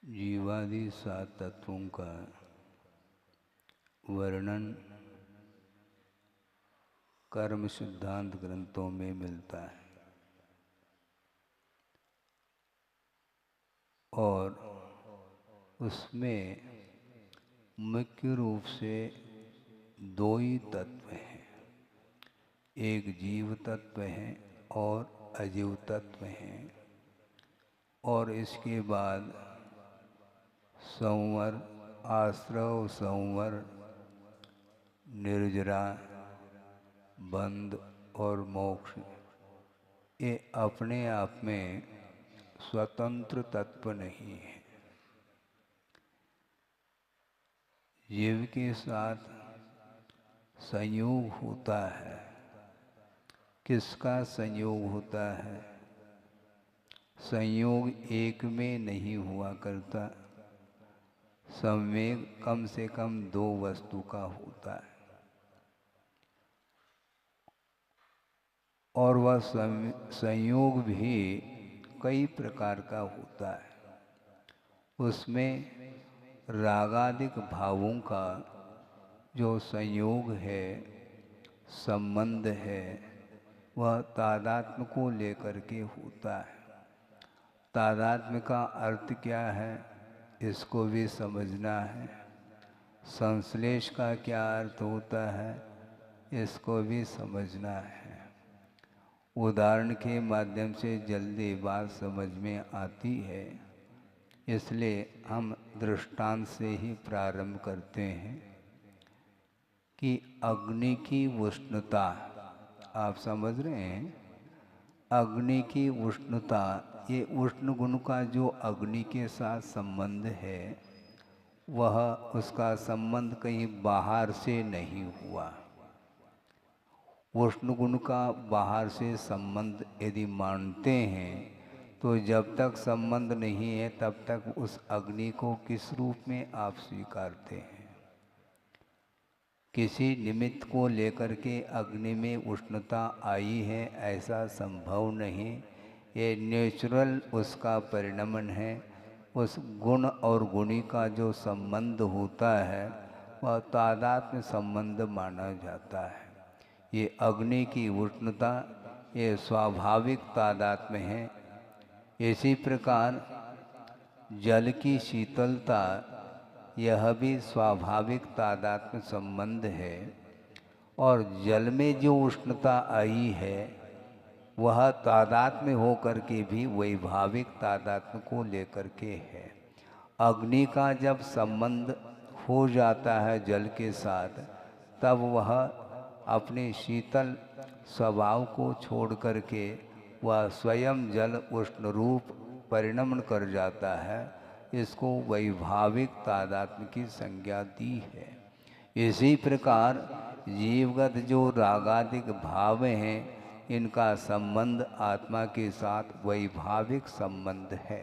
जीवादि 7 तत्वों का वर्णन कर्म सिद्धांत ग्रंथों में मिलता है और उसमें मुख्य रूप से दो ही तत्व हैं, एक जीव तत्व है और अजीव तत्व है। और इसके बाद संवर, आश्रव, संवर, निर्जरा, बंध और मोक्ष, ये अपने आप में स्वतंत्र तत्व नहीं है। जीव के साथ संयोग होता है। किसका संयोग होता है? संयोग एक में नहीं हुआ करता, संवेग कम से कम दो वस्तु का होता है। और वह संयोग भी कई प्रकार का होता है। उसमें रागादिक भावों का जो संयोग है, संबंध है, वह तादात्म्य को लेकर के होता है। तादात्म्य का अर्थ क्या है, इसको भी समझना है। संश्लेष का क्या अर्थ होता है, इसको भी समझना है। उदाहरण के माध्यम से जल्दी बात समझ में आती है, इसलिए हम दृष्टांत से ही प्रारंभ करते हैं कि अग्नि की उष्णता, आप समझ रहे हैं, अग्नि की उष्णता, ये उष्ण गुण का जो अग्नि के साथ संबंध है, वह उसका संबंध कहीं बाहर से नहीं हुआ। उष्ण गुण का बाहर से संबंध यदि मानते हैं तो जब तक संबंध नहीं है तब तक उस अग्नि को किस रूप में आप स्वीकारते हैं? किसी निमित्त को लेकर के अग्नि में उष्णता आई है, ऐसा संभव नहीं। ये नेचुरल उसका परिणमन है। उस गुण और गुणी का जो संबंध होता है वह तादात्म्य संबंध माना जाता है। ये अग्नि की उष्णता, ये स्वाभाविक तादात्म्य है। इसी प्रकार जल की शीतलता, यह भी स्वाभाविक तादात्म्य संबंध है। और जल में जो उष्णता आई है वह तादात्म्य होकर के भी वैभाविक तादात्म्य को लेकर के है। अग्नि का जब संबंध हो जाता है जल के साथ, तब वह अपने शीतल स्वभाव को छोड़ करके वह स्वयं जल उष्ण रूप परिणमन कर जाता है। इसको वैभाविक तादात्म्य की संज्ञा दी है। इसी प्रकार जीवगत जो रागादिक भाव हैं, इनका संबंध आत्मा के साथ वैभाविक संबंध है।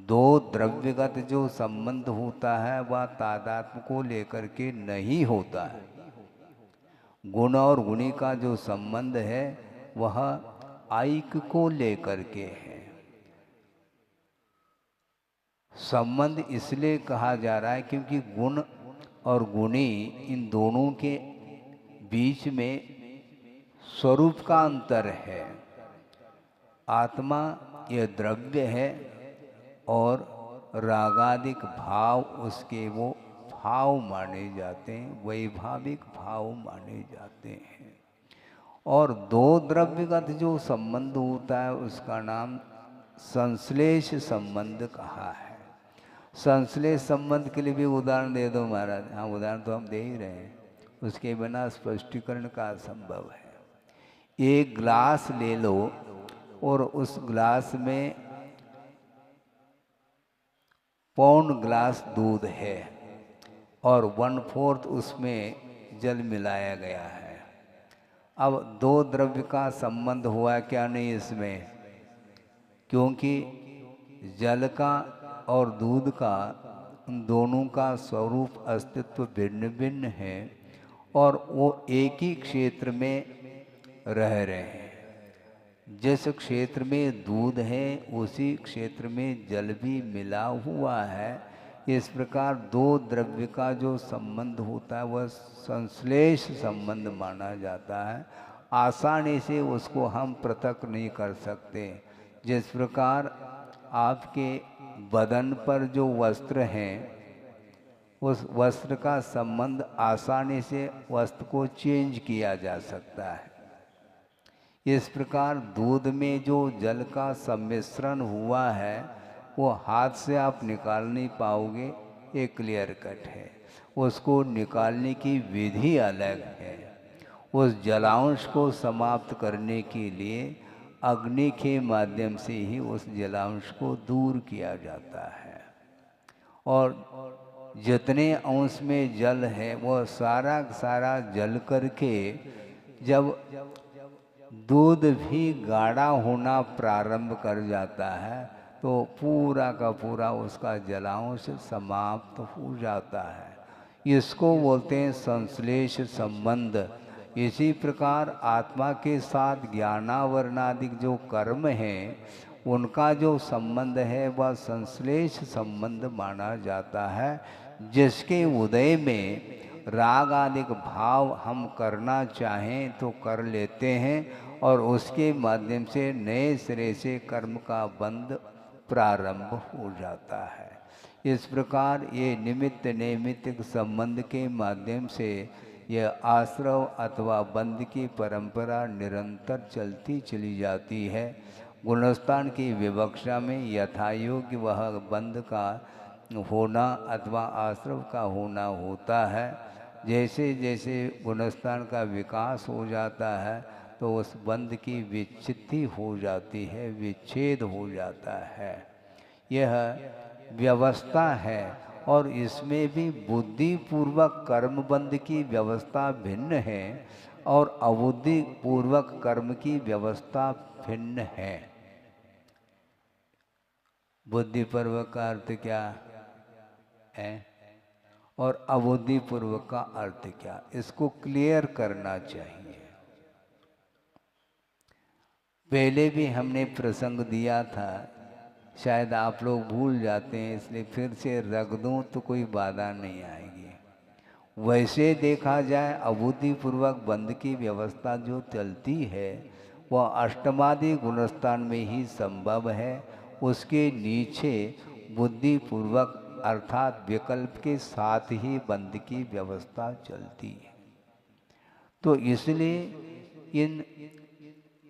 दो द्रव्यगत जो संबंध होता है वह तादात्म्य को लेकर के नहीं होता है। गुण और गुणी का जो संबंध है वह आइक को लेकर के है। संबंध इसलिए कहा जा रहा है क्योंकि गुण और गुणी, इन दोनों के बीच में स्वरूप का अंतर है। आत्मा ये द्रव्य है और रागादिक भाव उसके वो भाव माने जाते हैं, वैभाविक भाव माने जाते हैं। और दो द्रव्यगत जो संबंध होता है उसका नाम संश्लेष संबंध कहा है। संश्लेष संबंध के लिए भी उदाहरण दे दो महाराज। हाँ, उदाहरण तो हम दे ही रहे हैं, उसके बिना स्पष्टीकरण का असंभव है। एक ग्लास ले लो और उस ग्लास में पौन ग्लास दूध है और 1/4 उसमें जल मिलाया गया है। अब दो द्रव्य का संबंध हुआ क्या नहीं इसमें? क्योंकि जल का और दूध का, उन दोनों का स्वरूप अस्तित्व भिन्न भिन्न है और वो एक ही क्षेत्र में रह रहे हैं। जिस क्षेत्र में दूध है उसी क्षेत्र में जल भी मिला हुआ है। इस प्रकार दो द्रव्य का जो संबंध होता है वह संश्लेष संबंध माना जाता है। आसानी से उसको हम पृथक नहीं कर सकते। जिस प्रकार आपके बदन पर जो वस्त्र हैं, उस वस्त्र का संबंध आसानी से वस्त्र को चेंज किया जा सकता है। इस प्रकार दूध में जो जल का सम्मिश्रण हुआ है वो हाथ से आप निकाल नहीं पाओगे, ये क्लियर कट है। उसको निकालने की विधि अलग है। उस जलांश को समाप्त करने के लिए अग्नि के माध्यम से ही उस जलांश को दूर किया जाता है। और जितने अंश में जल है वो सारा सारा जल करके जब दूध भी गाढ़ा होना प्रारंभ कर जाता है तो पूरा का पूरा उसका जलांश समाप्त हो जाता है। इसको बोलते हैं संश्लेष संबंध। इसी प्रकार आत्मा के साथ ज्ञानावरणादिक जो कर्म हैं उनका जो संबंध है वह संश्लेष संबंध माना जाता है। जिसके उदय में राग आदिक भाव हम करना चाहें तो कर लेते हैं और उसके माध्यम से नए सिरे से कर्म का बंध प्रारंभ हो जाता है। इस प्रकार ये निमित्त नैमित्तिक संबंध के माध्यम से यह आश्रव अथवा बंध की परंपरा निरंतर चलती चली जाती है। गुणस्थान की विवक्षा में यथायोग्य वह बंध का होना अथवा आश्रव का होना होता है। जैसे जैसे गुणस्थान का विकास हो जाता है तो उस बंध की विच्छित्ति हो जाती है, विच्छेद हो जाता है। यह व्यवस्था है और इसमें भी बुद्धिपूर्वक कर्म बंध की व्यवस्था भिन्न है और अबुद्धि पूर्वक कर्म की व्यवस्था भिन्न है। बुद्धिपूर्वक का अर्थ क्या है और अबुद्धिपूर्वक का अर्थ क्या, इसको क्लियर करना चाहिए। पहले भी हमने प्रसंग दिया था, शायद आप लोग भूल जाते हैं, इसलिए फिर से रख दूं तो कोई बाधा नहीं आएगी। वैसे देखा जाए अबुद्धिपूर्वक बंध की व्यवस्था जो चलती है वह अष्टमादि गुणस्थान में ही संभव है। उसके नीचे बुद्धिपूर्वक अर्थात विकल्प के साथ ही बंध की व्यवस्था चलती है। तो इसलिए इन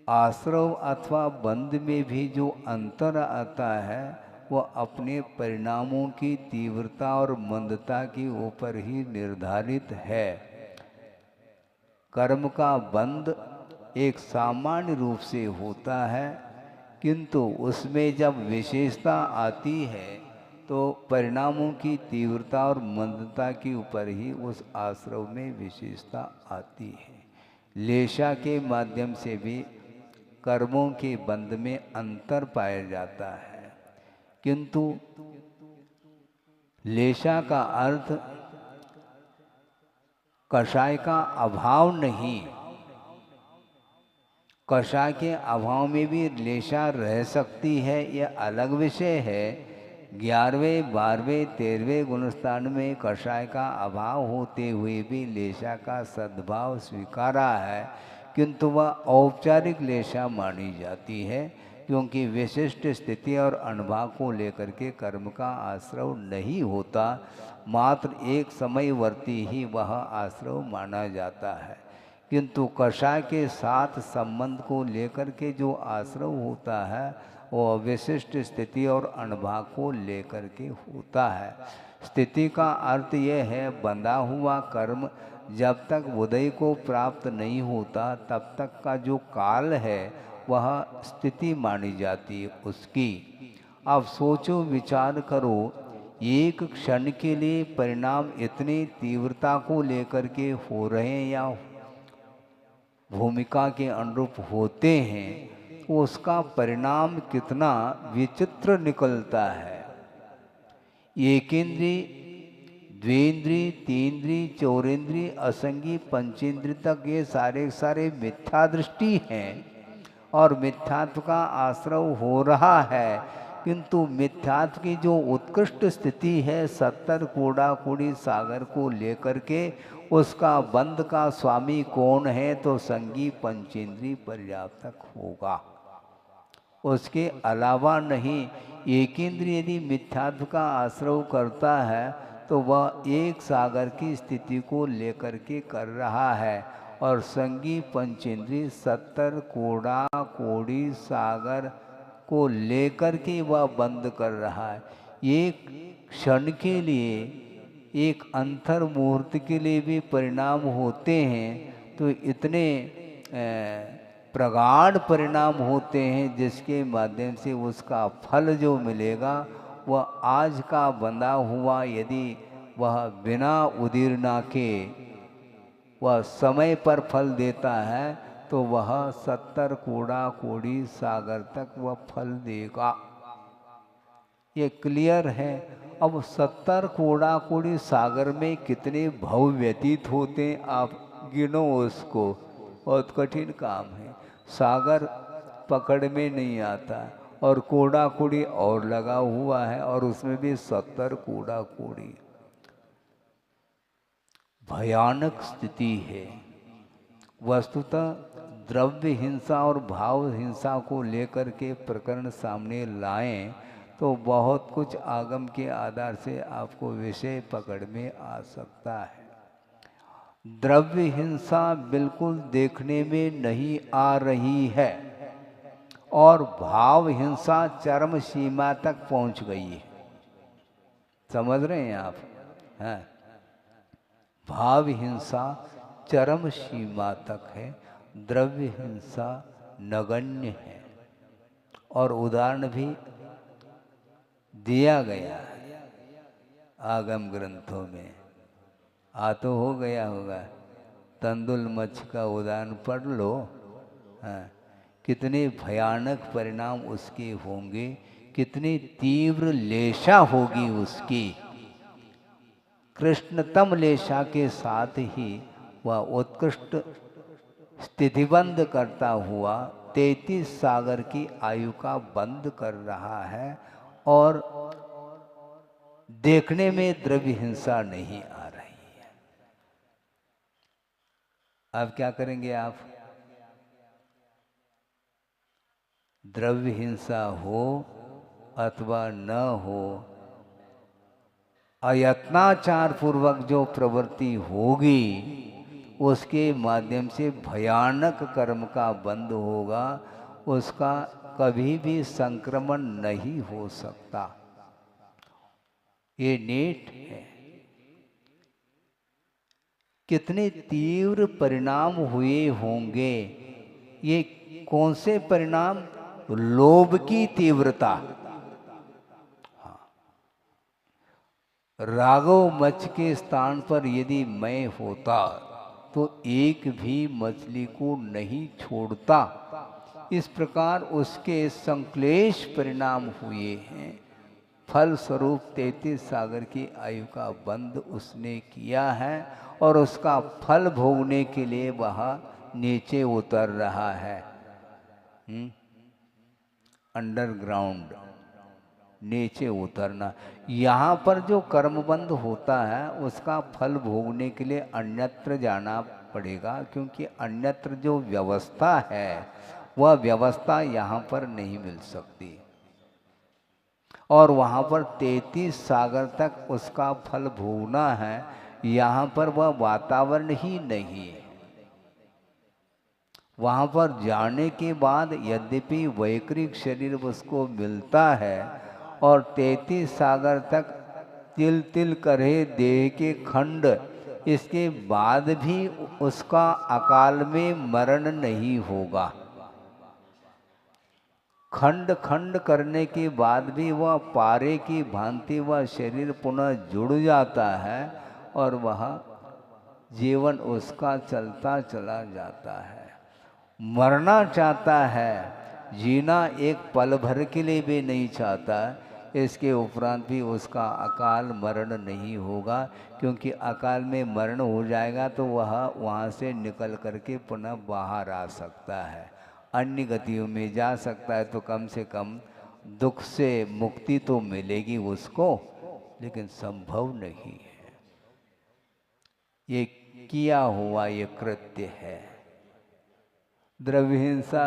आश्रव अथवा बंध में भी जो अंतर आता है वह अपने परिणामों की तीव्रता और मंदता के ऊपर ही निर्धारित है। कर्म का बंध एक सामान्य रूप से होता है, किंतु उसमें जब विशेषता आती है तो परिणामों की तीव्रता और मंदता के ऊपर ही उस आश्रव में विशेषता आती है। लेशा के माध्यम से भी कर्मों के बंध में अंतर पाया जाता है, किंतु लेशा का अर्थ कषाय का अभाव नहीं। कषाय के अभाव में भी लेशा रह सकती है, यह अलग विषय है। 11वें 12वें 13वें गुणस्थान में कषाय का अभाव होते हुए भी लेशा का सद्भाव स्वीकारा है, किंतु वह औपचारिक लेशा मानी जाती है, क्योंकि विशिष्ट स्थिति और अनुभव को लेकर के कर्म का आश्रव नहीं होता, मात्र एक समयवर्ती ही वह आश्रव माना जाता है। किंतु कषाय के साथ संबंध को लेकर के जो आश्रव होता है वह विशिष्ट स्थिति और अनुभव को लेकर के होता है। स्थिति का अर्थ यह है बंधा हुआ कर्म जब तक उदय को प्राप्त नहीं होता तब तक का जो काल है वह स्थिति मानी जाती है उसकी। अब सोचो विचार करो, एक क्षण के लिए परिणाम इतनी तीव्रता को लेकर के हो रहे हैं या भूमिका के अनुरूप होते हैं, तो उसका परिणाम कितना विचित्र निकलता है। एकेंद्रीय, द्वेंद्रीय, तीन्द्रीय, चौरेंद्रीय, असंगी, पंचेंद्रीय तक ये सारे सारे मिथ्या दृष्टि हैं और मिथ्यात्व का आश्रय हो रहा है, किंतु मिथ्यात्व की जो उत्कृष्ट स्थिति है 70 कूड़ा कूड़ी सागर को लेकर के, उसका बंध का स्वामी कौन है? तो संगी पंचेंद्रिय पर्याप्तक होगा, उसके अलावा नहीं। एक इंद्रिय यदि मिथ्यात्व का आश्रय करता है तो वह एक सागर की स्थिति को लेकर के कर रहा है, और संगी पंचेंद्रिय 70 कोड़ा कोड़ी सागर को लेकर के वह बंद कर रहा है। एक क्षण के लिए, एक अंतर मुहूर्त के लिए भी परिणाम होते हैं, तो इतने प्रगाढ़ परिणाम होते हैं जिसके माध्यम से उसका फल जो मिलेगा वह आज का बंधा हुआ, यदि वह बिना उदीरना के वह समय पर फल देता है तो वह 70 कोड़ा कोड़ी सागर तक वह फल देगा। ये क्लियर है। अब 70 कोड़ा कोड़ी सागर में कितने भव व्यतीत होते हैं आप गिनो उसको, बहुत कठिन काम है। सागर पकड़ में नहीं आता और कोड़ा कोड़ी और लगा हुआ है, और उसमें भी 70 कोड़ा कोड़ी। भयानक स्थिति है। वस्तुतः द्रव्य हिंसा और भाव हिंसा को लेकर के प्रकरण सामने लाएं तो बहुत कुछ आगम के आधार से आपको विषय पकड़ में आ सकता है। द्रव्य हिंसा बिल्कुल देखने में नहीं आ रही है, और भाव हिंसा चरम सीमा तक पहुंच गई है। समझ रहे हैं आप? हैं? भाव हिंसा चरम सीमा तक है, द्रव्य हिंसा नगण्य है। और उदाहरण भी दिया गया है आगम ग्रंथों में। तो हो गया होगा, तंदुल मच्छ का उदाहरण पढ़ लो। हाँ, कितने भयानक परिणाम उसके होंगे, कितनी तीव्र लेशा होगी उसकी। कृष्णतम लेशा के साथ ही वह उत्कृष्ट स्थितिबंध करता हुआ 33 सागर की आयु का बंद कर रहा है, और देखने में द्रव्य हिंसा नहीं आ रही है। अब क्या करेंगे आप? द्रव्य हिंसा हो अथवा न हो, अयत्नाचार पूर्वक जो प्रवृत्ति होगी उसके माध्यम से भयानक कर्म का बंध होगा, उसका कभी भी संक्रमण नहीं हो सकता। ये नेट है। कितने तीव्र परिणाम हुए होंगे। ये कौन से परिणाम? लोभ की तीव्रता। राघव मच्छ के स्थान पर यदि मैं होता तो एक भी मछली को नहीं छोड़ता। इस प्रकार उसके संक्लेश परिणाम हुए हैं। फल स्वरूप 33 सागर की आयु का बंध उसने किया है, और उसका फल भोगने के लिए वह नीचे उतर रहा है। अंडरग्राउंड नीचे उतरना। यहाँ पर जो कर्मबंध होता है उसका फल भोगने के लिए अन्यत्र जाना पड़ेगा, क्योंकि अन्यत्र जो व्यवस्था है वह व्यवस्था यहाँ पर नहीं मिल सकती, और वहाँ पर 33 सागर तक उसका फल भोगना है। यहाँ पर वह वातावरण ही नहीं है। वहाँ पर जाने के बाद यद्यपि वैकृत शरीर उसको मिलता है, और 33 सागर तक तिल तिल करे देह के खंड, इसके बाद भी उसका अकाल में मरण नहीं होगा। खंड खंड करने के बाद भी वह पारे की भांति वह शरीर पुनः जुड़ जाता है, और वह जीवन उसका चलता चला जाता है। मरना चाहता है, जीना एक पल भर के लिए भी नहीं चाहता। इसके उपरांत भी उसका अकाल मरण नहीं होगा, क्योंकि अकाल में मरण हो जाएगा तो वह वहाँ से निकल करके पुनः बाहर आ सकता है। अन्य गतियों में जा सकता है तो कम से कम दुख से मुक्ति तो मिलेगी उसको, लेकिन संभव नहीं है। ये किया हुआ ये कृत्य है। द्रव्य हिंसा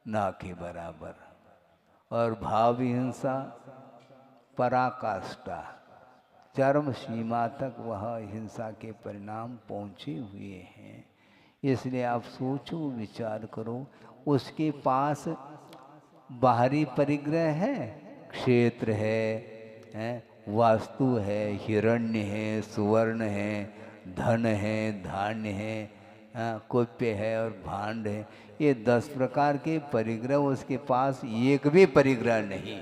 ना के बराबर, और भाव हिंसा पराकाष्ठा, चरम सीमा तक वह हिंसा के परिणाम पहुँचे हुए हैं। इसलिए आप सोचो, विचार करो, उसके पास बाहरी परिग्रह है, क्षेत्र है, वास्तु है, हिरण्य है, सुवर्ण है, धन है, धान्य है, कुप्य है और भांड है। ये 10 प्रकार के परिग्रह उसके पास एक भी परिग्रह नहीं,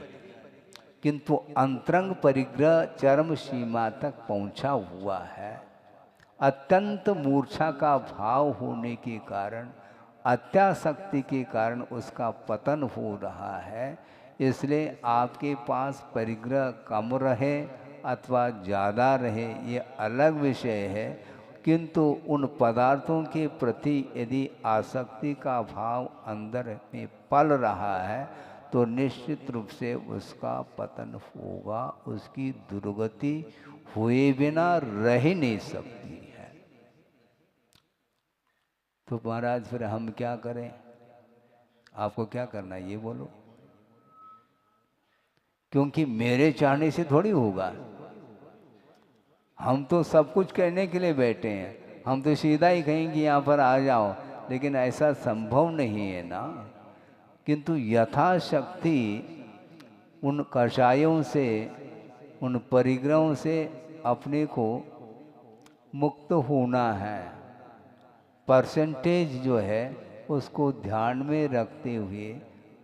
किंतु अंतरंग परिग्रह चरम सीमा तक पहुंचा हुआ है। अत्यंत मूर्छा का भाव होने के कारण, अत्यासक्ति के कारण उसका पतन हो रहा है। इसलिए आपके पास परिग्रह कम रहे अथवा ज़्यादा रहे ये अलग विषय है, किंतु उन पदार्थों के प्रति यदि आसक्ति का भाव अंदर में पल रहा है तो निश्चित रूप से उसका पतन होगा, उसकी दुर्गति हुए बिना रह ही नहीं सकती है। तो महाराज फिर हम क्या करें? आपको क्या करना है ये बोलो, क्योंकि मेरे चाहने से थोड़ी होगा। हम तो सब कुछ करने के लिए बैठे हैं, हम तो सीधा ही कहेंगे यहाँ पर आ जाओ, लेकिन ऐसा संभव नहीं है ना। किंतु यथाशक्ति उन कषायों से, उन परिग्रहों से अपने को मुक्त होना है। परसेंटेज जो है उसको ध्यान में रखते हुए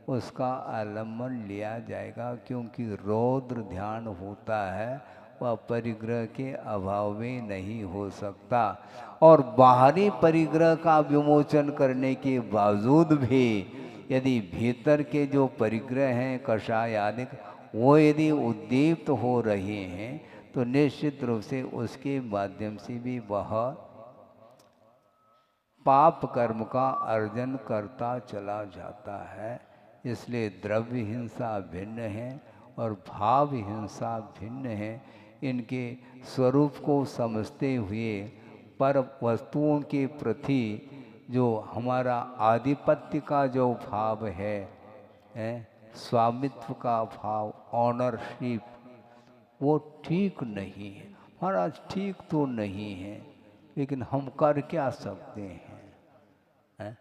उसका आलम्बन लिया जाएगा, क्योंकि रौद्र ध्यान होता है वह परिग्रह के अभाव में नहीं हो सकता। और बाहरी परिग्रह का विमोचन करने के बावजूद भी यदि भीतर के जो परिग्रह हैं कषाय आदि, वो यदि उद्दीप्त हो रहे हैं तो निश्चित रूप से उसके माध्यम से भी वह पाप कर्म का अर्जन करता चला जाता है। इसलिए द्रव्य हिंसा भिन्न है और भाव हिंसा भिन्न है। इनके स्वरूप को समझते हुए पर वस्तुओं के प्रति जो हमारा आधिपत्य का जो भाव है, स्वामित्व का भाव, ऑनरशिप, वो ठीक नहीं है। महाराज ठीक तो नहीं है, लेकिन हम कर क्या सकते हैं?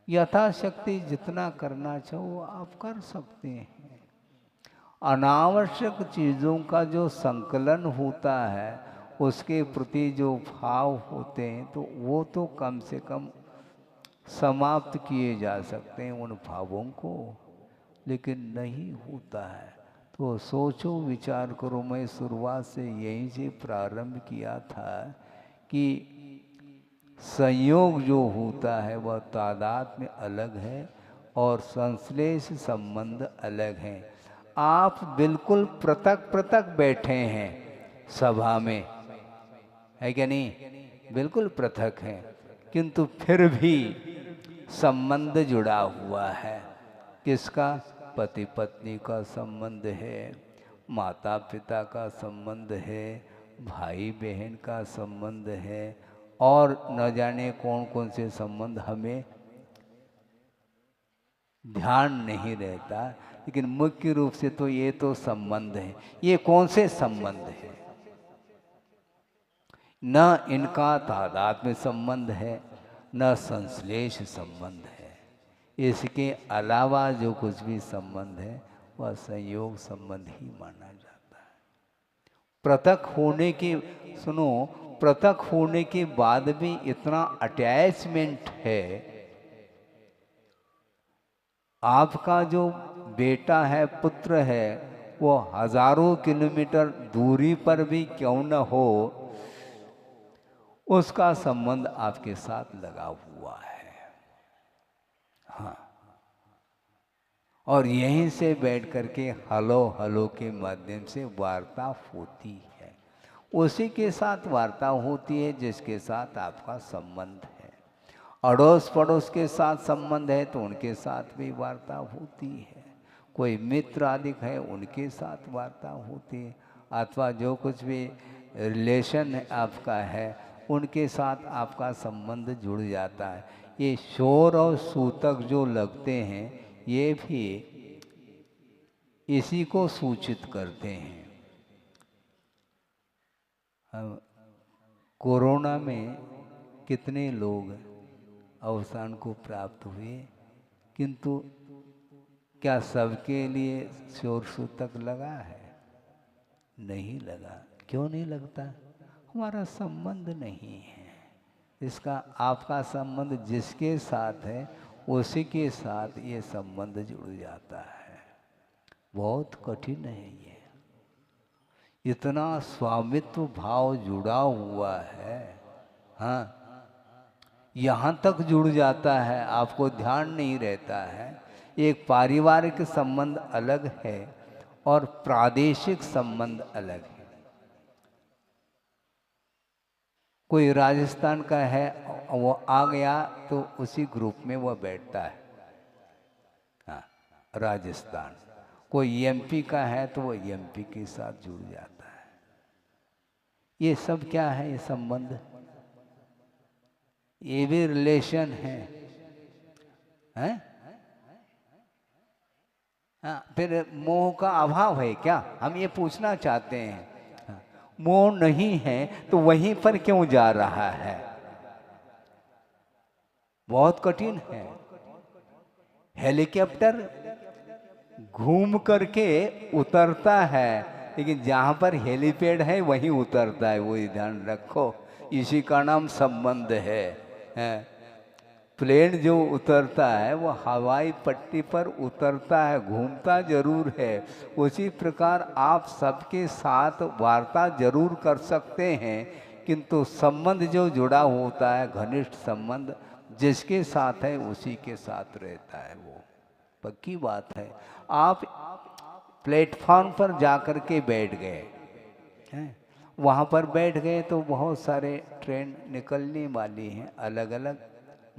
यथाशक्ति जितना करना चाहो आप कर सकते हैं। अनावश्यक चीज़ों का जो संकलन होता है, उसके प्रति जो भाव होते हैं, तो वो तो कम से कम समाप्त किए जा सकते हैं उन भावों को, लेकिन नहीं होता है। तो सोचो, विचार करो। मैं शुरुआत से यहीं से प्रारंभ किया था कि संयोग जो होता है वह तादाद में अलग है और संश्लेष संबंध अलग हैं। आप बिल्कुल पृथक पृथक बैठे हैं सभा में, है क्या नहीं? बिल्कुल पृथक हैं, किंतु फिर भी संबंध जुड़ा हुआ है। किसका? पति पत्नी का संबंध है, माता पिता का संबंध है, भाई बहन का संबंध है, और न जाने कौन कौन से संबंध हमें ध्यान नहीं रहता, लेकिन मुख्य रूप से तो ये तो संबंध है। ये कौन से संबंध है? न इनका तादाद में संबंध है, न संश्लेष संबंध है। इसके अलावा जो कुछ भी संबंध है वह संयोग संबंध ही माना जाता है। पृथक होने की, सुनो, पृथक होने के बाद भी इतना अटैचमेंट है। आपका जो बेटा है, पुत्र है, वो हजारों किलोमीटर दूरी पर भी क्यों न हो, उसका संबंध आपके साथ लगा हुआ है। हाँ, और यहीं से बैठ करके हलो हलो के माध्यम से वार्ता होती है। उसी के साथ वार्ता होती है जिसके साथ आपका संबंध है। अड़ोस पड़ोस के साथ संबंध है तो उनके साथ भी वार्ता होती है, कोई मित्र आदि है उनके साथ वार्ता होती है, अथवा जो कुछ भी रिलेशन आपका है उनके साथ आपका संबंध जुड़ जाता है। ये शोर और सूतक जो लगते हैं ये भी इसी को सूचित करते हैं। कोरोना में कितने लोग अवसान को प्राप्त हुए, किंतु क्या सबके लिए शोर सूतक लगा है? नहीं लगा। क्यों नहीं लगता? हमारा संबंध नहीं है। इसका आपका संबंध जिसके साथ है उसी के साथ ये संबंध जुड़ जाता है। बहुत कठिन है ये, इतना स्वामित्व भाव जुड़ा हुआ है। हाँ, यहाँ तक जुड़ जाता है, आपको ध्यान नहीं रहता है। एक पारिवारिक संबंध अलग है और प्रादेशिक संबंध अलग है। कोई राजस्थान का है, वो आ गया तो उसी ग्रुप में वो बैठता है। हाँ, राजस्थान। कोई एमपी का है तो वो एमपी के साथ जुड़ जाता है। ये सब क्या है? ये संबंध, ये भी रिलेशन है, हैं? हाँ, फिर मोह का अभाव है क्या? हम ये पूछना चाहते हैं। हाँ, मोह नहीं है तो वहीं पर क्यों जा रहा है? बहुत कठिन है। हेलीकॉप्टर घूम करके उतरता है, लेकिन जहाँ पर हेलीपैड है वहीं उतरता है। वही ध्यान रखो, इसी का नाम संबंध है। प्लेन जो उतरता है वो हवाई पट्टी पर उतरता है, घूमता जरूर है। उसी प्रकार आप सबके साथ वार्ता जरूर कर सकते हैं, किंतु संबंध जो जुड़ा होता है, घनिष्ठ संबंध जिसके साथ है उसी के साथ रहता है। वो पक्की बात है। आप प्लेटफॉर्म पर जाकर के बैठ गए हैं, वहाँ पर बैठ गए तो बहुत सारे ट्रेन निकलने वाली हैं, अलग अलग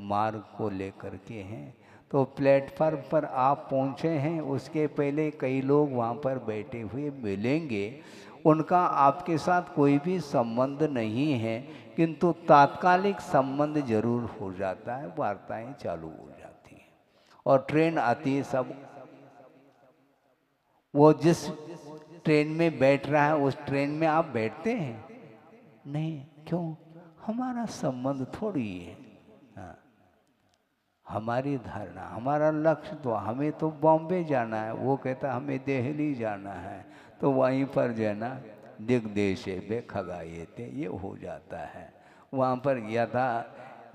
मार्ग को लेकर के हैं। तो प्लेटफॉर्म पर आप पहुँचे हैं, उसके पहले कई लोग वहाँ पर बैठे हुए मिलेंगे। उनका आपके साथ कोई भी संबंध नहीं है, किंतु तात्कालिक संबंध जरूर हो जाता है, वार्ताएं चालू हो जाती हैं और ट्रेन आती है। सब वो जिस ट्रेन में बैठ रहा है उस ट्रेन में आप बैठते हैं नहीं। क्यों? हमारा संबंध थोड़ी है। हाँ, हमारी धारणा, हमारा लक्ष्य तो हमें तो बॉम्बे जाना है, वो कहता हमें दिल्ली जाना है, तो वहीं पर जो है ना दिग्देशे बे खगाएते ये हो जाता है। वहाँ पर यथा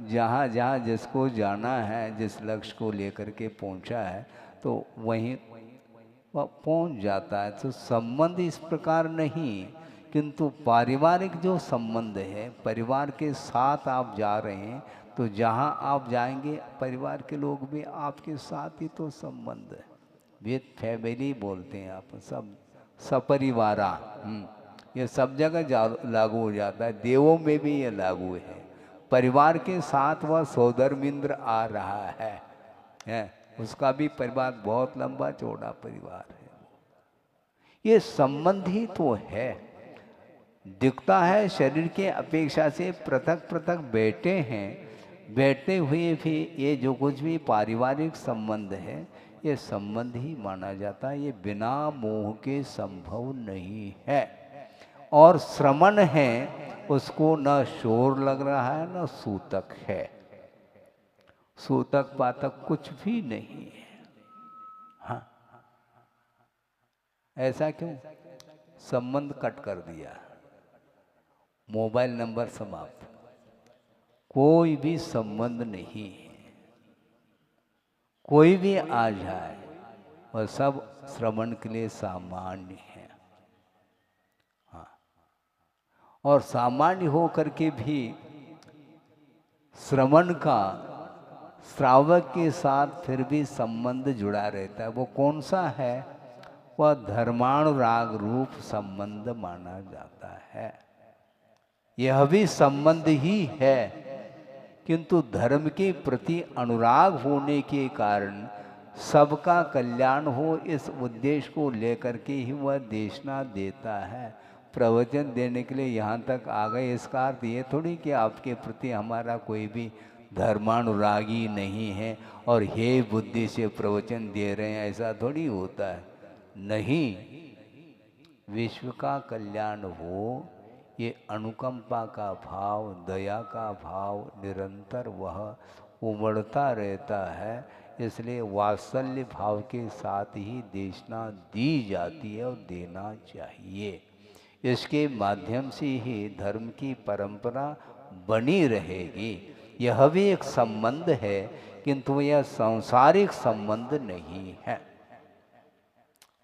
जहाँ जहाँ जिसको जाना है, जिस लक्ष्य को लेकर के पहुँचा है, तो वहीं वह पहुँच जाता है। तो संबंध इस प्रकार नहीं, किंतु पारिवारिक जो संबंध है, परिवार के साथ आप जा रहे हैं तो जहाँ आप जाएंगे परिवार के लोग भी आपके साथ ही तो संबंध है। विद फैमिली बोलते हैं आप, सब सपरिवारा। ये सब जगह लागू हो जाता है, देवों में भी ये लागू है। परिवार के साथ वह सोदरमिंद्र आ रहा है, उसका भी परिवार बहुत लंबा चौड़ा परिवार है। ये संबंध ही तो है। दिखता है शरीर के अपेक्षा से पृथक पृथक बैठे हैं, बैठते हुए भी ये जो कुछ भी पारिवारिक संबंध है ये संबंध ही माना जाता है। ये बिना मोह के संभव नहीं है। और श्रमण है उसको न शोर लग रहा है न सूतक है। सूतक पातक कुछ भी नहीं है। हाँ, ऐसा क्यों? संबंध कट कर दिया, मोबाइल नंबर समाप्त, कोई भी संबंध नहीं है। कोई भी आ जाए वह सब श्रवण के लिए सामान्य है। हाँ, और सामान्य हो करके भी श्रवण का श्रावक के साथ फिर भी संबंध जुड़ा रहता है। वो कौन सा है? वह धर्मानुराग रूप संबंध माना जाता है। यह भी संबंध ही है, किंतु धर्म के प्रति अनुराग होने के कारण सबका कल्याण हो इस उद्देश्य को लेकर के ही वह देशना देता है। प्रवचन देने के लिए यहाँ तक आ गए, इसका अर्थ ये थोड़ी कि आपके प्रति हमारा कोई भी धर्मानुरागी नहीं है और हे बुद्धि से प्रवचन दे रहे हैं, ऐसा थोड़ी होता है। नहीं, विश्व का कल्याण हो ये अनुकंपा का भाव, दया का भाव निरंतर वह उमड़ता रहता है। इसलिए वात्सल्य भाव के साथ ही देशना दी जाती है और देना चाहिए। इसके माध्यम से ही धर्म की परंपरा बनी रहेगी। यह भी एक संबंध है, किंतु यह सांसारिक संबंध नहीं है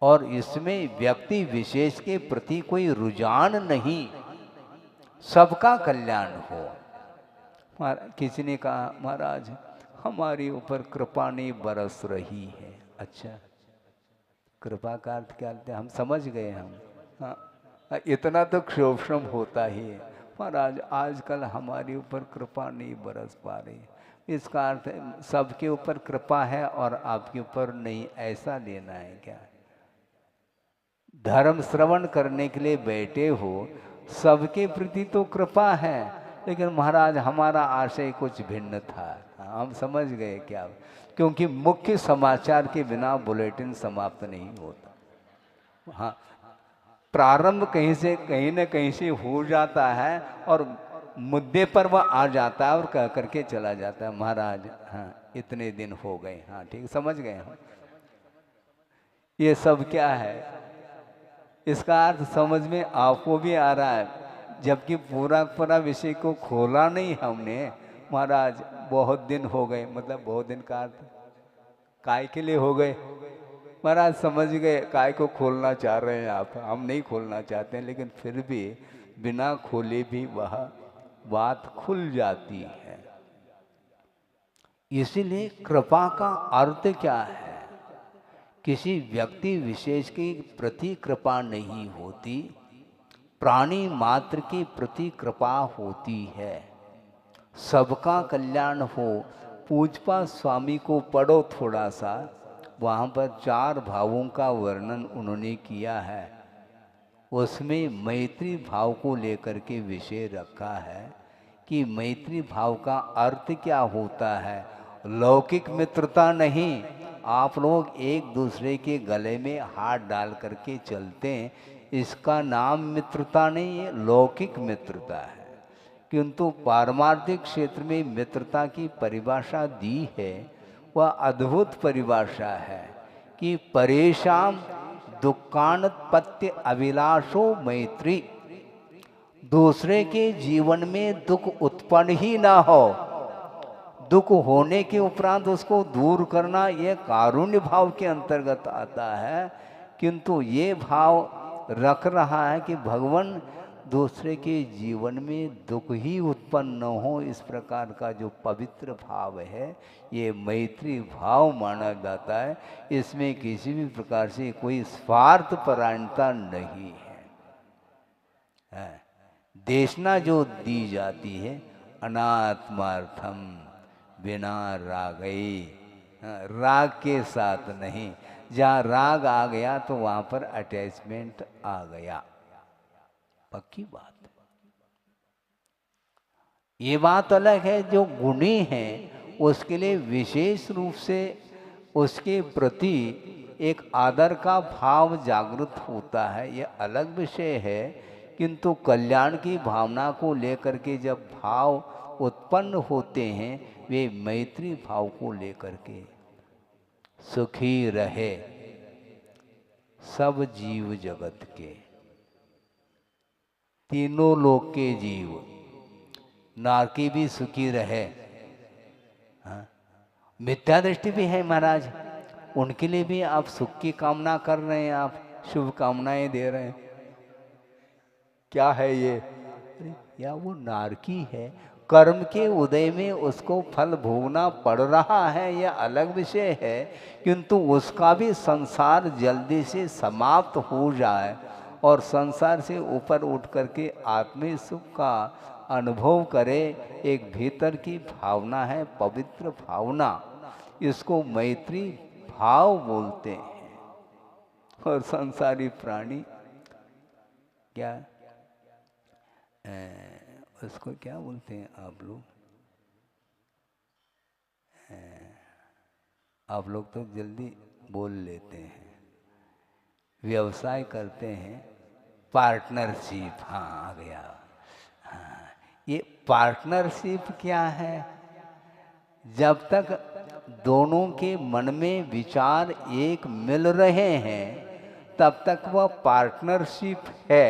और इसमें व्यक्ति विशेष के प्रति कोई रुझान नहीं, सबका कल्याण हो। किसी ने कहा महाराज हमारे ऊपर कृपा नहीं बरस रही है। अच्छा, कृपा का अर्थ क्या है? हम समझ गए हम। हाँ, इतना तो क्षोभम होता ही है महाराज, आजकल हमारे ऊपर कृपा नहीं बरस पा रही। इसका अर्थ सबके ऊपर कृपा है और आपके ऊपर नहीं, ऐसा लेना है क्या? धर्म श्रवण करने के लिए बैठे हो, सबके प्रति तो कृपा है, लेकिन महाराज हमारा आशय कुछ भिन्न था। हम समझ गए क्या? क्योंकि मुख्य समाचार के बिना बुलेटिन समाप्त नहीं होता। हाँ, प्रारंभ कहीं से कहीं न कहीं से हो जाता है और मुद्दे पर वह आ जाता है और कह करके चला जाता है महाराज हाँ इतने दिन हो गए। हाँ ठीक, समझ गए हम। ये सब क्या है, इसका अर्थ समझ में आपको भी आ रहा है, जबकि पूरा पूरा विषय को खोला नहीं हमने। महाराज बहुत दिन हो गए, मतलब बहुत दिन का अर्थ काय के लिए हो गए? महाराज समझ गए काय को खोलना चाह रहे हैं आप, हम नहीं खोलना चाहते हैं, लेकिन फिर भी बिना खोले भी वह बात खुल जाती है। इसीलिए कृपा का अर्थ क्या है? किसी व्यक्ति विशेष के प्रति कृपा नहीं होती, प्राणी मात्र के प्रति कृपा होती है। सबका कल्याण हो। पूजपा स्वामी को पढ़ो थोड़ा सा, वहाँ पर 4 भावों का वर्णन उन्होंने किया है। उसमें मैत्री भाव को लेकर के विषय रखा है कि मैत्री भाव का अर्थ क्या होता है। लौकिक मित्रता नहीं, आप लोग एक दूसरे के गले में हाथ डाल करके चलते हैं, इसका नाम मित्रता नहीं है, लौकिक मित्रता है। किंतु पारमार्थिक क्षेत्र में मित्रता की परिभाषा दी है, वह अद्भुत परिभाषा है कि परेशान दुखानुत्पत्ति अभिलाषो मैत्री। दूसरे के जीवन में दुख उत्पन्न ही ना हो, दुख होने के उपरांत उसको दूर करना, यह कारुण्य भाव के अंतर्गत आता है। किंतु ये भाव रख रहा है कि भगवान दूसरे के जीवन में दुख ही उत्पन्न न हो, इस प्रकार का जो पवित्र भाव है ये मैत्री भाव माना जाता है। इसमें किसी भी प्रकार से कोई स्वार्थ परायणता नहीं है। देशना जो दी जाती है अनात्मार्थम बिना रागई, राग के साथ नहीं। जहाँ राग आ गया तो वहाँ पर अटैचमेंट आ गया, पक्की बात है। ये बात अलग है, जो गुणी है उसके लिए विशेष रूप से उसके प्रति एक आदर का भाव जागृत होता है, यह अलग विषय है। किंतु कल्याण की भावना को लेकर के जब भाव उत्पन्न होते हैं, वे मैत्री भाव को लेकर के सुखी रहे सब जीव जगत के, तीनों लोक के जीव, नारकी भी सुखी रहे। हाँ? मिथ्या दृष्टि भी है महाराज, उनके लिए भी आप सुख की कामना कर रहे हैं, आप शुभ कामनाएं दे रहे हैं। क्या है ये? या वो नारकी है, कर्म के उदय में उसको फल भोगना पड़ रहा है, यह अलग विषय है। किंतु उसका भी संसार जल्दी से समाप्त हो जाए और संसार से ऊपर उठ करके आत्मिक सुख का अनुभव करे। एक भीतर की भावना है, पवित्र भावना, इसको मैत्री भाव बोलते हैं। और संसारी प्राणी क्या उसको क्या बोलते हैं आप लोग तो जल्दी बोल लेते हैं। व्यवसाय करते हैं, पार्टनरशिप, हाँ आ गया। हाँ, ये पार्टनरशिप क्या है? जब तक दोनों के मन में विचार एक मिल रहे हैं तब तक वह पार्टनरशिप है।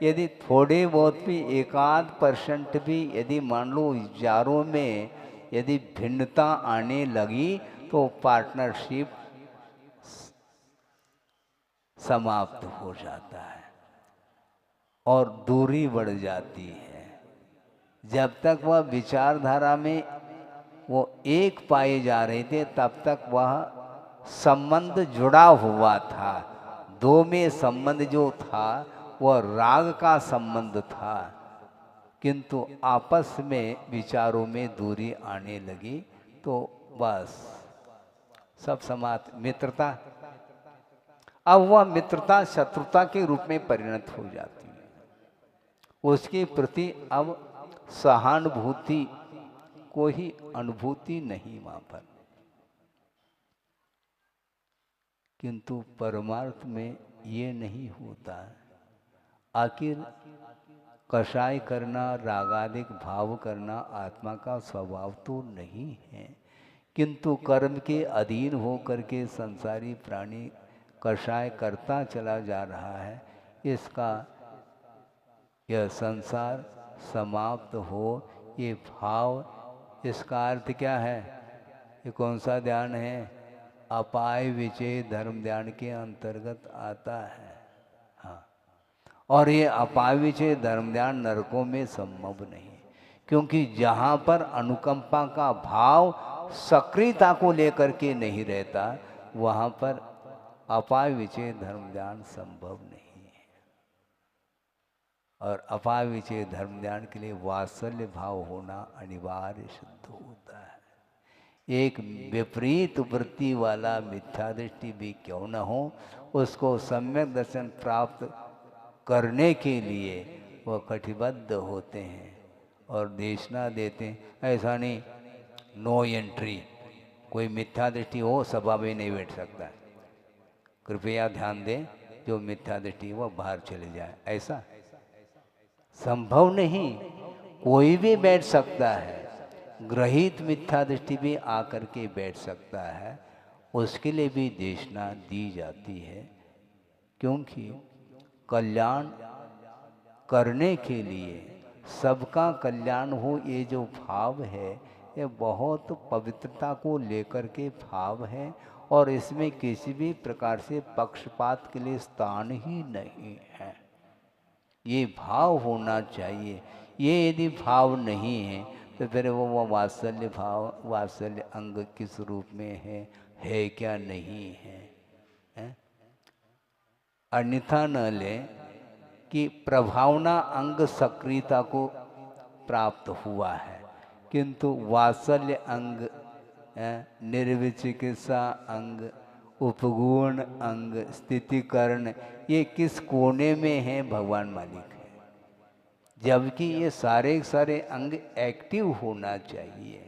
यदि थोड़े बहुत भी, 1-8% भी यदि मान लो विचारों में यदि भिन्नता आने लगी तो पार्टनरशिप समाप्त हो जाता है और दूरी बढ़ जाती है। जब तक वह विचारधारा में वो एक पाए जा रहे थे तब तक वह संबंध जुड़ा हुआ था। दो में संबंध जो था वह राग का संबंध था, किंतु आपस में विचारों में दूरी आने लगी तो बस सब समाप्त। मित्रता, अब वह मित्रता शत्रुता के रूप में परिणत हो जाती है। उसके प्रति अब सहानुभूति कोई अनुभूति नहीं वहां पर। किंतु परमार्थ में ये नहीं होता। आखिर कषाय करना, रागादिक भाव करना आत्मा का स्वभाव तो नहीं है, किंतु कर्म के अधीन होकर के संसारी प्राणी कषाय करता चला जा रहा है। इसका यह संसार समाप्त हो, ये भाव, इसका अर्थ क्या है? ये कौन सा ध्यान है? अपाय विचय धर्म ध्यान के अंतर्गत आता है। हाँ, और ये अपाय विचय धर्म ध्यान नरकों में संभव नहीं, क्योंकि जहाँ पर अनुकंपा का भाव सक्रियता को लेकर के नहीं रहता वहाँ पर अपाय विचय धर्म ध्यान संभव नहीं है। और अपाय विचय धर्म ध्यान के लिए वात्सल्य भाव होना अनिवार्य सिद्ध होता है। एक विपरीत वृत्ति वाला मिथ्या दृष्टि भी क्यों न हो, उसको सम्यक दर्शन प्राप्त करने के लिए वह कटिबद्ध होते हैं और देशना देते हैं। ऐसा नहीं नो एंट्री, कोई मिथ्या दृष्टि हो सभा में नहीं बैठ सकता। कृपया ध्यान दें, जो मिथ्या दृष्टि वह बाहर चले जाए, ऐसा संभव नहीं। कोई भी बैठ सकता है, ग्रहित मिथ्या दृष्टि भी आकर के बैठ सकता है, उसके लिए भी देशना दी जाती है। क्योंकि कल्याण करने के लिए, सबका कल्याण हो, ये जो भाव है ये बहुत पवित्रता को लेकर के भाव है और इसमें किसी भी प्रकार से पक्षपात के लिए स्थान ही नहीं है। ये भाव होना चाहिए। ये यदि भाव नहीं है तो फिर वो वात्सल्य भाव, वात्सल्य अंग किस रूप में है क्या नहीं है? अन्यथा न ले कि प्रभावना अंग सक्रियता को प्राप्त हुआ है, किंतु वात्सल्य अंग, निर्विचिकित्सा अंग, उपगुण अंग, स्थितिकरण, ये किस कोने में है भगवान मालिक है। जबकि ये सारे सारे अंग एक्टिव होना चाहिए।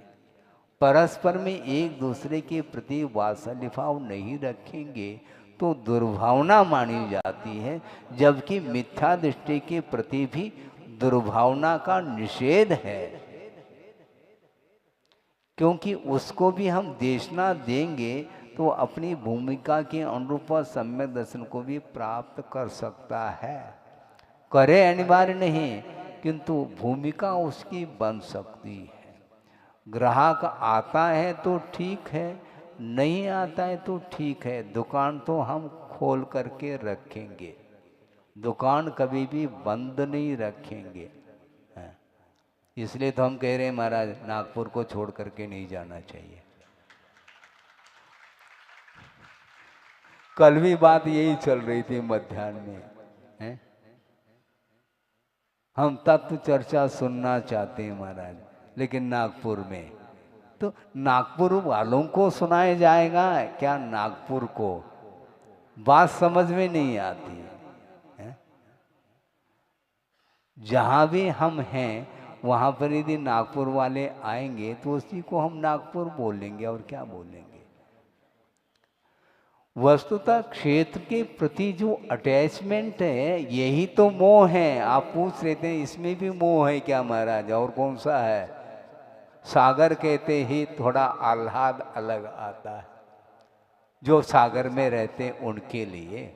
परस्पर में एक दूसरे के प्रति वात्सल्य भाव नहीं रखेंगे तो दुर्भावना मानी जाती है, जबकि मिथ्या दृष्टि के प्रति भी दुर्भावना का निषेध है। क्योंकि उसको भी हम देशना देंगे तो अपनी भूमिका के अनुरूप सम्यक दर्शन को भी प्राप्त कर सकता है। करे अनिवार्य नहीं, किंतु भूमिका उसकी बन सकती है। ग्राहक आता है तो ठीक है, नहीं आता है तो ठीक है, दुकान तो हम खोल करके रखेंगे, दुकान कभी भी बंद नहीं रखेंगे। इसलिए तो हम कह रहे हैं महाराज नागपुर को छोड़ करके नहीं जाना चाहिए। कल भी बात यही चल रही थी मध्याह्न में हैं? हम तत्व चर्चा सुनना चाहते हैं महाराज, लेकिन नागपुर में, तो नागपुर वालों को सुनाया जाएगा क्या? नागपुर को बात समझ में नहीं आती है। जहाँ भी हम हैं वहाँ पर यदि नागपुर वाले आएंगे तो उसी को हम नागपुर बोलेंगे, और क्या बोलेंगे। वस्तुतः क्षेत्र के प्रति जो अटैचमेंट है यही तो मोह है। आप पूछ रहे थे इसमें भी मोह है क्या महाराज? और कौन सा है? सागर कहते ही थोड़ा आह्लाद अलग आता है, जो सागर में रहते उनके लिए।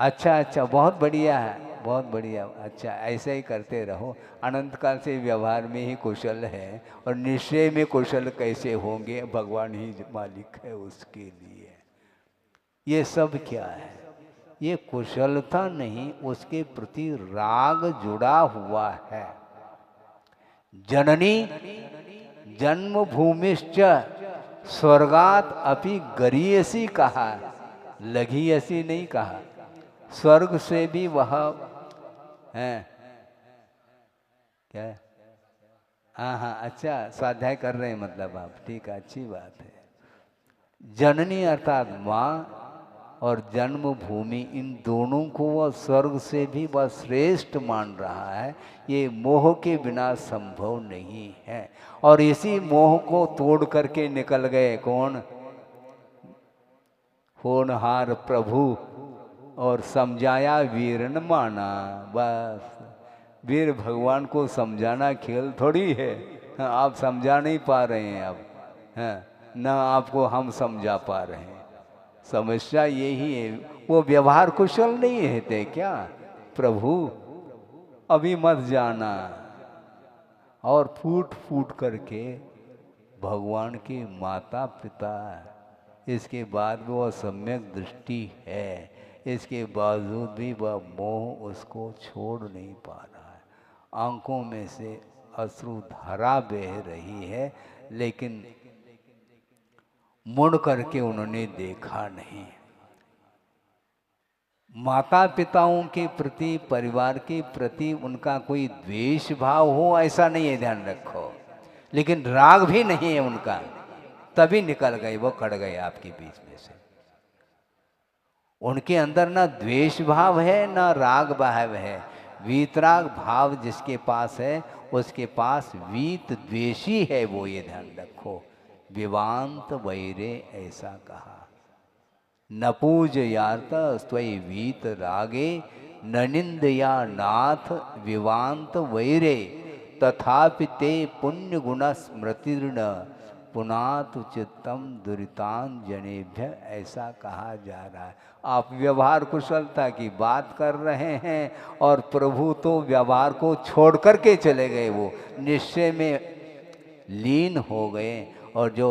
अच्छा अच्छा, बहुत बढ़िया है, बहुत बढ़िया। अच्छा, ऐसे ही करते रहो। अनंत काल से व्यवहार में ही कुशल है, और निश्चय में कुशल कैसे होंगे भगवान ही मालिक है उसके लिए। ये सब क्या है? ये कुशलता नहीं, उसके प्रति राग जुड़ा हुआ है। जननी जन्मभूमिश्च स्वर्गात अपि गरीयसी कहा, लघीयसी नहीं कहा। स्वर्ग से भी वह है क्या? हाँ हाँ, अच्छा स्वाध्याय कर रहे हैं मतलब आप, ठीक है, अच्छी बात है। जननी अर्थात माँ और जन्मभूमि, इन दोनों को वह स्वर्ग से भी वह श्रेष्ठ मान रहा है। ये मोह के बिना संभव नहीं है। और इसी मोह को तोड़ करके निकल गए कौन? होनहार प्रभु, और समझाया वीरन माना। बस वीर भगवान को समझाना खेल थोड़ी है। हाँ, आप समझा नहीं पा रहे हैं अब, हाँ, ना आपको हम समझा पा रहे हैं। समस्या यही है, वो व्यवहार कुशल नहीं है थे क्या? प्रभु अभी मत जाना, और फूट फूट करके भगवान के माता पिता, इसके बाद भी वह सम्यक दृष्टि है, इसके बावजूद भी वह मोह उसको छोड़ नहीं पा रहा है। आंखों में से अश्रु धारा बह रही है, लेकिन मुड़ करके उन्होंने देखा नहीं। माता पिताओं के प्रति, परिवार के प्रति उनका कोई द्वेष भाव हो ऐसा नहीं है, ध्यान रखो, लेकिन राग भी नहीं है उनका, तभी निकल गए वो, कट गए आपके बीच में से। उनके अंदर ना द्वेष भाव है ना राग भाव है। वीतराग भाव जिसके पास है उसके पास वीत द्वेषी है वो, ये ध्यान रखो। विवांत वैरे ऐसा कहा, न पूजयार्थ स्वयं वीत रागे, न निंदया नाथ विवांत वैरे, तथापि ते पुण्य गुण स्मृतिर्न पुनातु चित्तम दुरितान जनेभ्य, ऐसा कहा जा रहा है। आप व्यवहार कुशलता की बात कर रहे हैं, और प्रभु तो व्यवहार को छोड़ करके चले गए, वो निश्चय में लीन हो गए। और जो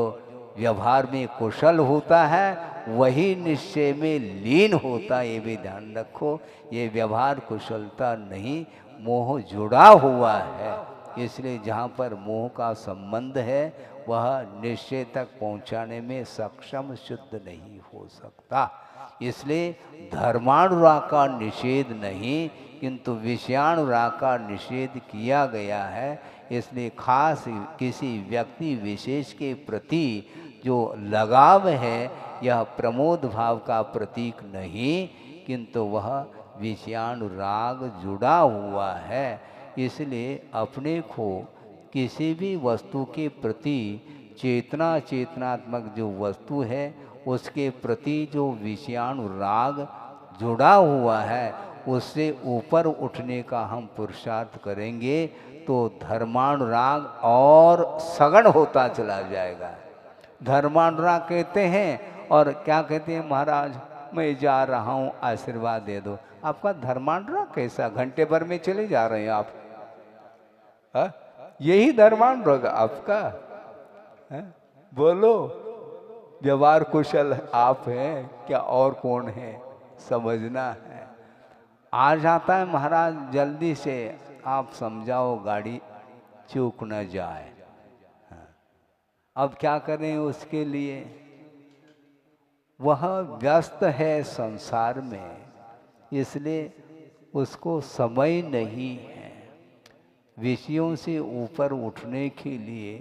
व्यवहार में कुशल होता है वही निश्चय में लीन होता है, ये भी ध्यान रखो। ये व्यवहार कुशलता नहीं, मोह जुड़ा हुआ है। इसलिए जहाँ पर मोह का संबंध है वह निश्चय तक पहुँचाने में सक्षम शुद्ध नहीं हो सकता। इसलिए धर्मानुराग का निषेध नहीं, किंतु विषयानुराग का निषेध किया गया है। इसलिए खास किसी व्यक्ति विशेष के प्रति जो लगाव है यह प्रमोद भाव का प्रतीक नहीं, किंतु वह विषयानुराग जुड़ा हुआ है। इसलिए अपने को किसी भी वस्तु के प्रति चेतनात्मक जो वस्तु है उसके प्रति जो विषयानुराग जुड़ा हुआ है उससे ऊपर उठने का हम पुरुषार्थ करेंगे तो धर्मानुराग और सघन होता चला जाएगा। धर्मानुराग कहते हैं, और क्या कहते हैं महाराज, मैं जा रहा हूँ आशीर्वाद दे दो। आपका धर्मानुराग कैसा? घंटे भर में चले जा रहे हैं आप, हा? यही धर्मानुराग आपका है? बोलो, व्यवहार कुशल आप हैं क्या और कौन है? समझना है। आ जाता है महाराज, जल्दी से आप समझाओ गाड़ी चूक न जाए। अब क्या करें उसके लिए? वह व्यस्त है संसार में, इसलिए उसको समय नहीं है। विषयों से ऊपर उठने के लिए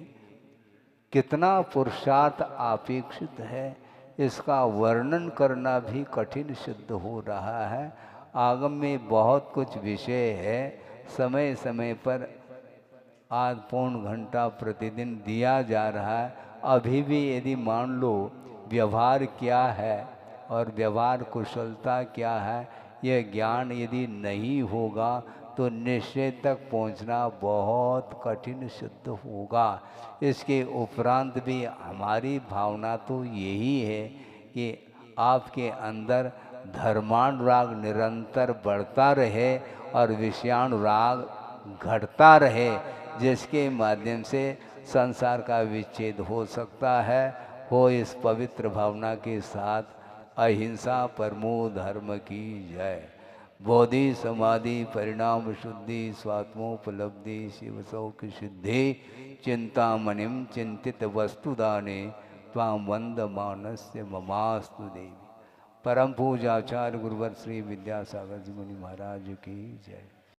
कितना पुरुषार्थ अपेक्षित है, इसका वर्णन करना भी कठिन सिद्ध हो रहा है। आगम में बहुत कुछ विषय है, समय समय पर आध पौन घंटा प्रतिदिन दिया जा रहा है। अभी भी यदि मान लो व्यवहार क्या है और व्यवहार कुशलता क्या है, यह ज्ञान यदि नहीं होगा तो निश्चय तक पहुंचना बहुत कठिन सिद्ध होगा। इसके उपरांत भी हमारी भावना तो यही है कि आपके अंदर धर्मानुराग निरंतर बढ़ता रहे और विषयानुराग घटता रहे, जिसके माध्यम से संसार का विच्छेद हो सकता है। हो इस पवित्र भावना के साथ अहिंसा परमो धर्म की जय। बोधि समाधि परिणाम शुद्धि स्वात्मोपलब्धि शिव सौख्य सिद्धि चिंतामणिम चिंतित वस्तुदाने त्वां वंद मानस्य ममास्तु देवी। परम पूजाचार्य गुरुवर श्री विद्यासागर जी मुनि महाराज की जय।